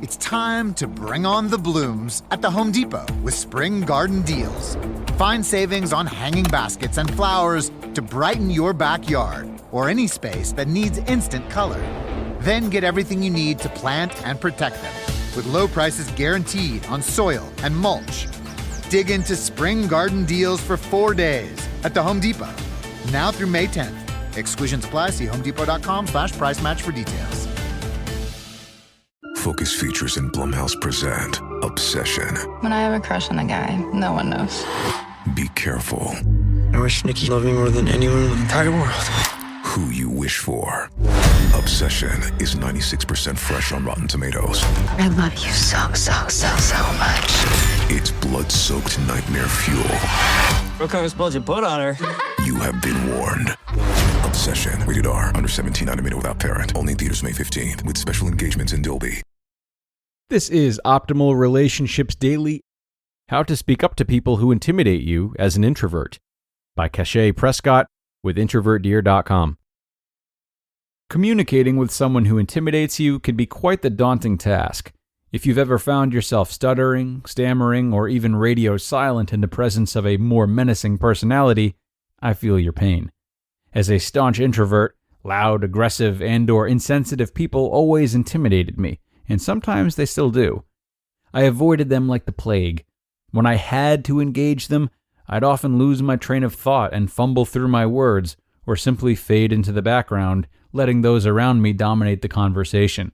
It's time to bring on the blooms at the Home Depot with spring garden deals. Find savings on hanging baskets and flowers to brighten your backyard or any space that needs instant color. Then get everything you need to plant and protect them with low prices guaranteed on soil and mulch. Dig into spring garden deals for 4 days at the Home Depot. Now through May 10th. Exclusions apply. See homedepot.com/price match for details. Focus Features and Blumhouse present Obsession. When I have a crush on a guy, no one knows. Be careful. I wish Nikki loved me more than anyone in the entire world. Who you wish for. Obsession is 96% fresh on Rotten Tomatoes. I love you so much. It's blood-soaked nightmare fuel. What kind of spells you put on her? You have been warned. Obsession. Rated R. Under 17. Animated without parent. Only in theaters May 15th. With special engagements in Dolby. This is Optimal Relationships Daily. How to Speak Up to People Who Intimidate You as an Introvert by Cachet Prescott with introvertdear.com. Communicating with someone who intimidates you can be quite the daunting task. If you've ever found yourself stuttering, stammering, or even radio silent in the presence of a more menacing personality, I feel your pain. As a staunch introvert, loud, aggressive, and/or insensitive people always intimidated me, and sometimes they still do. I avoided them like the plague. When I had to engage them, I'd often lose my train of thought and fumble through my words, or simply fade into the background, letting those around me dominate the conversation.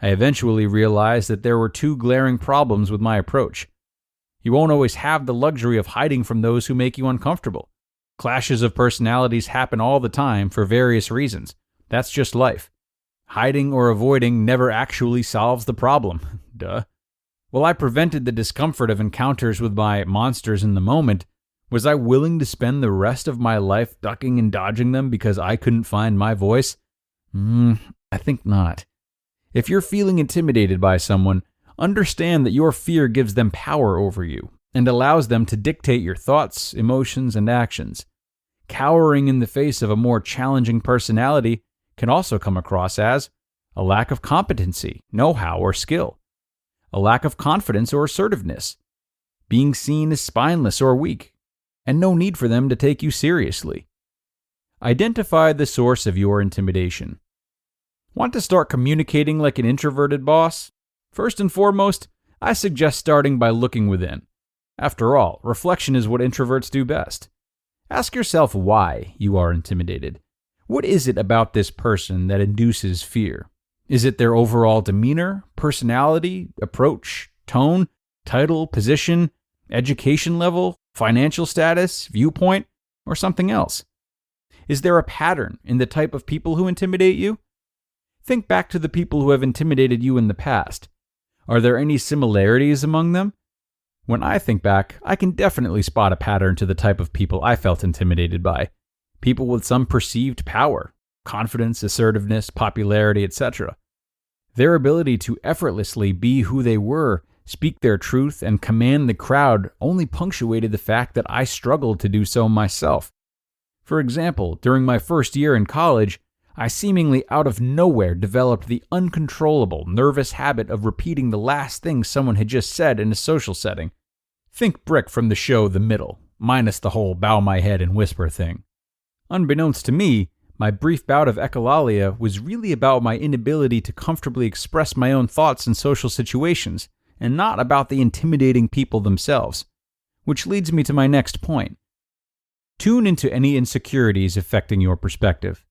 I eventually realized that there were two glaring problems with my approach. You won't always have the luxury of hiding from those who make you uncomfortable. Clashes of personalities happen all the time for various reasons. That's just life. Hiding or avoiding never actually solves the problem. Duh. While I prevented the discomfort of encounters with my monsters in the moment, was I willing to spend the rest of my life ducking and dodging them because I couldn't find my voice? I think not. If you're feeling intimidated by someone, understand that your fear gives them power over you and allows them to dictate your thoughts, emotions, and actions. Cowering in the face of a more challenging personality can also come across as a lack of competency, know-how, or skill, a lack of confidence or assertiveness, being seen as spineless or weak, and no need for them to take you seriously. Identify the source of your intimidation. Want to start communicating like an introverted boss? First and foremost, I suggest starting by looking within. After all, reflection is what introverts do best. Ask yourself why you are intimidated. What is it about this person that induces fear? Is it their overall demeanor, personality, approach, tone, title, position, education level, financial status, viewpoint, or something else? Is there a pattern in the type of people who intimidate you? Think back to the people who have intimidated you in the past. Are there any similarities among them? When I think back, I can definitely spot a pattern to the type of people I felt intimidated by. People with some perceived power, confidence, assertiveness, popularity, etc. Their ability to effortlessly be who they were, speak their truth, and command the crowd only punctuated the fact that I struggled to do so myself. For example, during my first year in college, I seemingly out of nowhere developed the uncontrollable, nervous habit of repeating the last thing someone had just said in a social setting. Think Brick from the show The Middle, minus the whole bow my head and whisper thing. Unbeknownst to me, my brief bout of echolalia was really about my inability to comfortably express my own thoughts in social situations, and not about the intimidating people themselves. Which leads me to my next point. Tune into any insecurities affecting your perspective.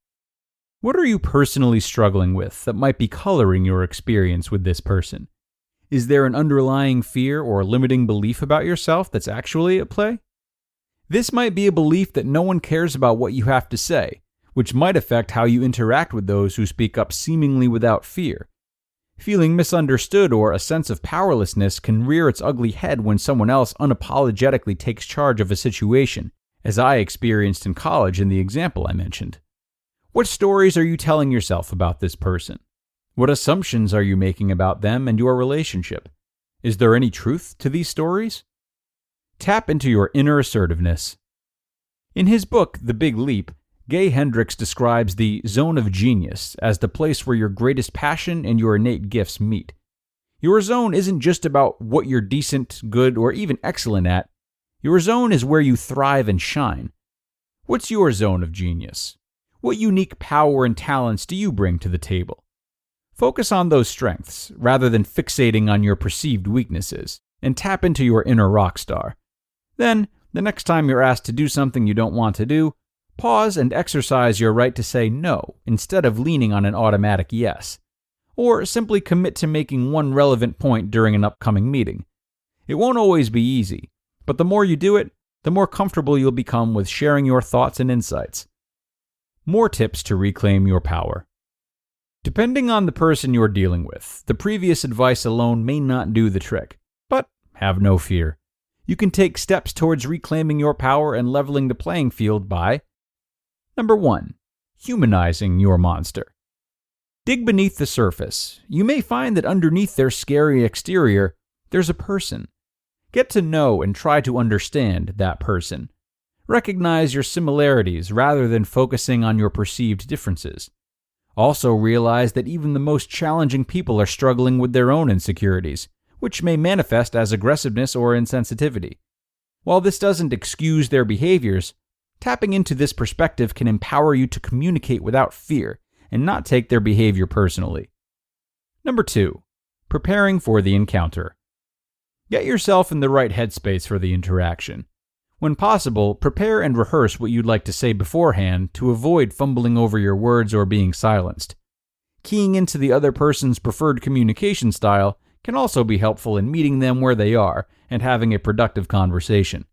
What are you personally struggling with that might be coloring your experience with this person? Is there an underlying fear or limiting belief about yourself that's actually at play? This might be a belief that no one cares about what you have to say, which might affect how you interact with those who speak up seemingly without fear. Feeling misunderstood or a sense of powerlessness can rear its ugly head when someone else unapologetically takes charge of a situation, as I experienced in college in the example I mentioned. What stories are you telling yourself about this person? What assumptions are you making about them and your relationship? Is there any truth to these stories? Tap into your inner assertiveness. In his book, The Big Leap, Gay Hendricks describes the zone of genius as the place where your greatest passion and your innate gifts meet. Your zone isn't just about what you're decent, good, or even excellent at. Your zone is where you thrive and shine. What's your zone of genius? What unique power and talents do you bring to the table? Focus on those strengths rather than fixating on your perceived weaknesses, and tap into your inner rock star. Then, the next time you're asked to do something you don't want to do, pause and exercise your right to say no instead of leaning on an automatic yes. Or simply commit to making one relevant point during an upcoming meeting. It won't always be easy, but the more you do it, the more comfortable you'll become with sharing your thoughts and insights. More tips to reclaim your power. Depending on the person you're dealing with, the previous advice alone may not do the trick, but have no fear. You can take steps towards reclaiming your power and leveling the playing field by: Number 1. Humanizing your monster. Dig beneath the surface. You may find that underneath their scary exterior, there's a person. Get to know and try to understand that person. Recognize your similarities rather than focusing on your perceived differences. Also realize that even the most challenging people are struggling with their own insecurities, which may manifest as aggressiveness or insensitivity. While this doesn't excuse their behaviors, tapping into this perspective can empower you to communicate without fear and not take their behavior personally. Number 2. Preparing for the encounter. Get yourself in the right headspace for the interaction. When possible, prepare and rehearse what you'd like to say beforehand to avoid fumbling over your words or being silenced. Keying into the other person's preferred communication style can also be helpful in meeting them where they are and having a productive conversation.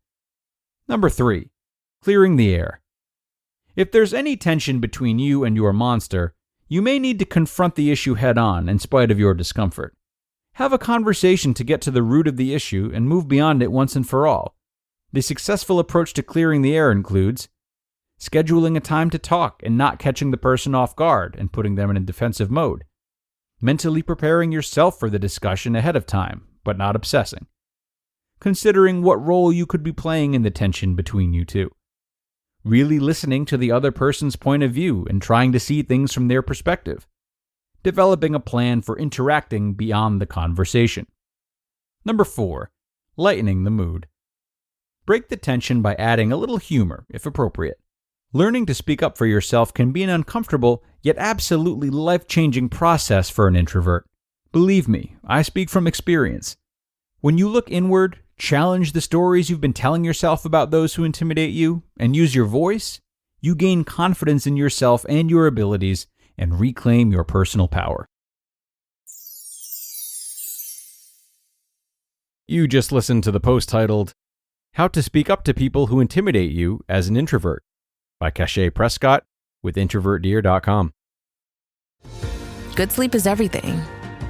Number 3. Clearing the air. If there's any tension between you and your monster, you may need to confront the issue head-on in spite of your discomfort. Have a conversation to get to the root of the issue and move beyond it once and for all. The successful approach to clearing the air includes scheduling a time to talk and not catching the person off guard and putting them in a defensive mode, mentally preparing yourself for the discussion ahead of time, but not obsessing, considering what role you could be playing in the tension between you two, really listening to the other person's point of view and trying to see things from their perspective, developing a plan for interacting beyond the conversation. Number 4. Lightening the mood. Break the tension by adding a little humor, if appropriate. Learning to speak up for yourself can be an uncomfortable, yet absolutely life-changing process for an introvert. Believe me, I speak from experience. When you look inward, challenge the stories you've been telling yourself about those who intimidate you, and use your voice, you gain confidence in yourself and your abilities and reclaim your personal power. You just listened to the post titled, How to Speak Up to People Who Intimidate You as an Introvert by Cachet Prescott with introvertdear.com. Good sleep is everything.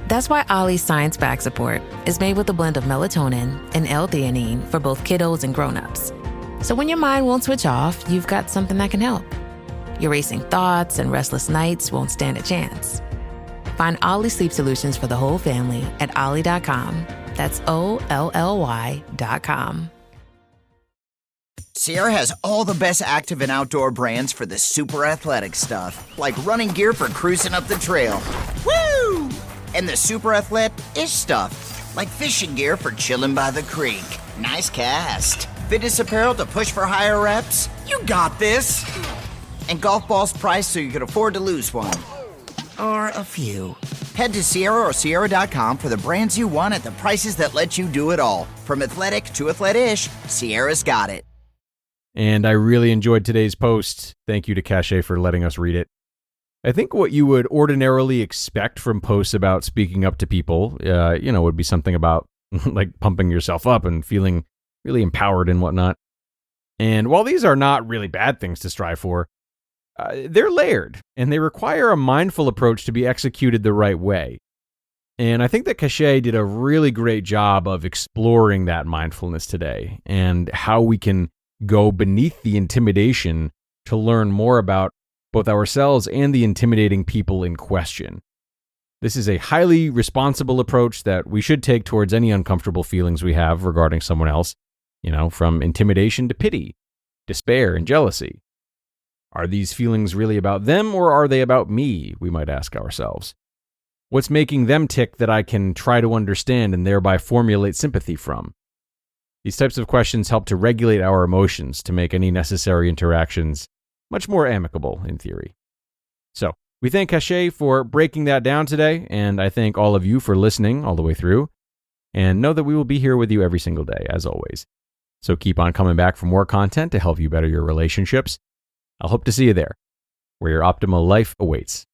That's why Ollie's Science Back Support is made with a blend of melatonin and L-theanine for both kiddos and grown-ups. So when your mind won't switch off, you've got something that can help. Your racing thoughts and restless nights won't stand a chance. Find Ollie sleep solutions for the whole family at ollie.com. That's OLLY.com. Sierra has all the best active and outdoor brands for the super athletic stuff, like running gear for cruising up the trail. Woo! And the super athletic-ish stuff, like fishing gear for chilling by the creek. Nice cast. Fitness apparel to push for higher reps. You got this. And golf balls priced so you can afford to lose one. Or a few. Head to Sierra or Sierra.com for the brands you want at the prices that let you do it all. From athletic to athletic-ish, Sierra's got it. And I really enjoyed today's post. Thank you to Cachet for letting us read it. I think what you would ordinarily expect from posts about speaking up to people, would be something about like pumping yourself up and feeling really empowered and whatnot. And while these are not really bad things to strive for, they're layered and they require a mindful approach to be executed the right way. And I think that Cachet did a really great job of exploring that mindfulness today and how we can go beneath the intimidation to learn more about both ourselves and the intimidating people in question. This is a highly responsible approach that we should take towards any uncomfortable feelings we have regarding someone else, from intimidation to pity, despair, and jealousy. Are these feelings really about them or are they about me, we might ask ourselves. What's making them tick that I can try to understand and thereby formulate sympathy from? These types of questions help to regulate our emotions to make any necessary interactions much more amicable in theory. So, we thank Cachet for breaking that down today, and I thank all of you for listening all the way through. And know that we will be here with you every single day, as always. So keep on coming back for more content to help you better your relationships. I'll hope to see you there, where your optimal life awaits.